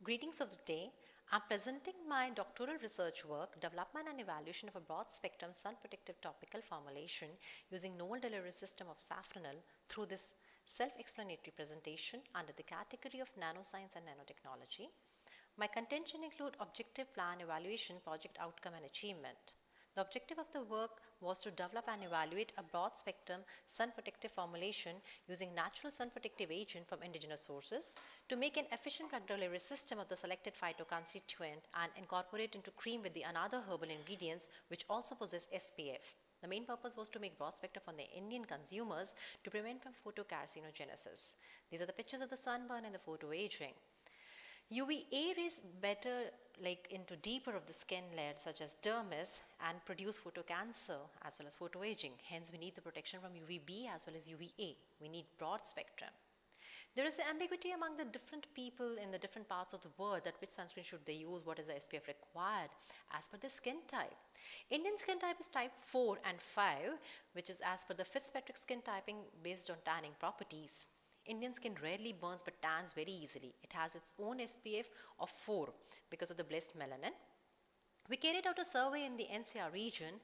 Greetings of the day. I'm presenting my doctoral research work, Development and Evaluation of a Broad Spectrum Sun Protective Topical Formulation using Novel Delivery System of Safranal through this self-explanatory presentation under the category of Nanoscience and Nanotechnology. My contention include objective, plan, evaluation, project outcome and achievement. The objective of the work was to develop and evaluate a broad spectrum sun protective formulation using natural sun protective agent from indigenous sources to make an efficient drug delivery system of the selected phytoconstituent and incorporate into cream with the another herbal ingredients which also possess SPF. The main purpose was to make broad spectrum for the Indian consumers to prevent from photocarcinogenesis. These are the pictures of the sunburn and the photoaging. UVA rays better into deeper of the skin layers such as dermis and produce photocancer as well as photoaging. Hence, we need the protection from UVB as well as UVA. We need broad spectrum. There is ambiguity among the different people in the different parts of the world that which sunscreen should they use, what is the SPF required as per the skin type. Indian skin type is type 4 and 5, which is as per the Fitzpatrick skin typing based on tanning properties. Indian skin rarely burns but tans very easily. It has its own SPF of 4 because of the blessed melanin. We carried out a survey in the NCR region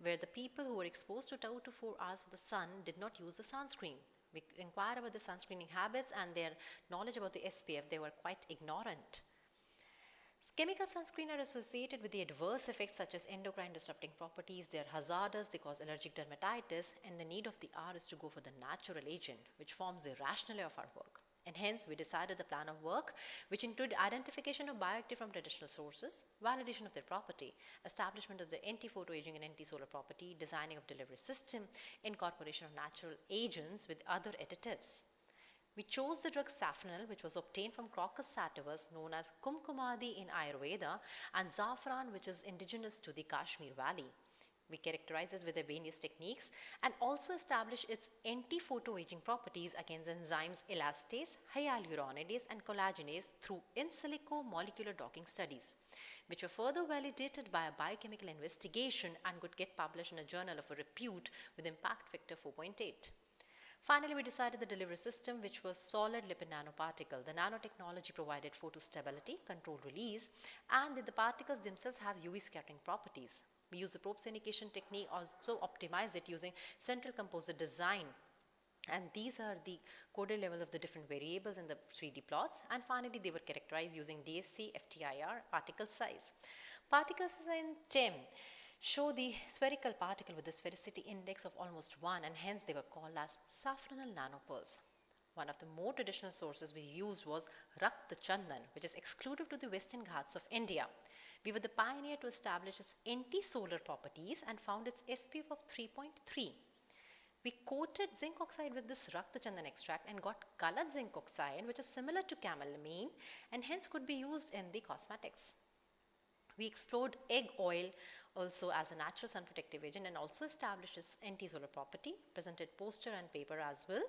where the people who were exposed to 2 to 4 hours of the sun did not use the sunscreen. We inquired about the sunscreening habits and their knowledge about the SPF. They were quite ignorant. Chemical sunscreen are associated with the adverse effects such as endocrine disrupting properties. They are hazardous, they cause allergic dermatitis, and the need of the hour is to go for the natural agent, which forms the rationale of our work. And hence, we decided the plan of work, which included identification of bioactive from traditional sources, validation of their property, establishment of the anti-photoaging and anti-solar property, designing of delivery system, incorporation of natural agents with other additives. We chose the drug Safranal, which was obtained from Crocus sativus, known as Kumkumadi in Ayurveda, and Zafran, which is indigenous to the Kashmir Valley. We characterize this with Arrhenius techniques and also establish its anti-photoaging properties against enzymes elastase, hyaluronidase, and collagenase through in silico molecular docking studies, which were further validated by a biochemical investigation and could get published in a journal of a repute with impact factor 4.8. Finally, we decided the delivery system, which was solid lipid nanoparticle. The nanotechnology provided photostability, controlled release, and the particles themselves have UV scattering properties. We used the probe syndication technique, also optimized it using central composite design. And these are the coded level of the different variables in the 3D plots. And finally, they were characterized using DSC, FTIR, particle size. Particles in TEM show the spherical particle with a sphericity index of almost 1, and hence they were called as Safranal nanopearls. One of the more traditional sources we used was Rakta Chandan, which is exclusive to the Western Ghats of India. We were the pioneer to establish its anti-solar properties and found its SPF of 3.3. We coated zinc oxide with this Rakta Chandan extract and got colored zinc oxide, which is similar to camelamine and hence could be used in the cosmetics. We explored egg oil also as a natural sun protective agent and also established its anti-solar property, presented poster and paper as well.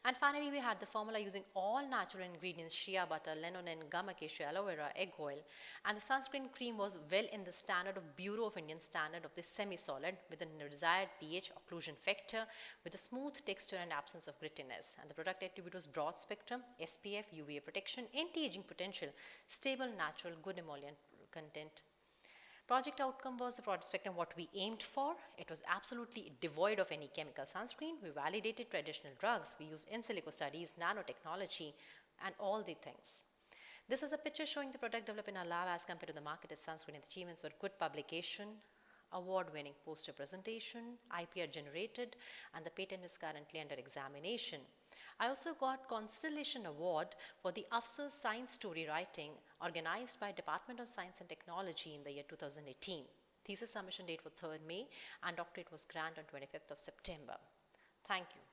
And finally, we had the formula using all natural ingredients, shea butter, lanolin, gum acacia, aloe vera, egg oil. And the sunscreen cream was well in the standard of Bureau of Indian Standard of the semi-solid with a desired pH occlusion factor with a smooth texture and absence of grittiness. And the product attribute was broad spectrum, SPF, UVA protection, anti-aging potential, stable, natural, good emollient content. Project outcome was the broad spectrum what we aimed for. It was absolutely devoid of any chemical sunscreen. We validated traditional drugs. We used in silico studies, nanotechnology, and all the things. This is a picture showing the product developed in our lab as compared to the marketed sunscreen. Its achievements were good publication, award-winning poster presentation, IPR generated, and the patent is currently under examination. I also got Constellation Award for the Afsar Science Story Writing organized by Department of Science and Technology in the year 2018. Thesis submission date was 3rd May and doctorate was granted on 25th of September. Thank you.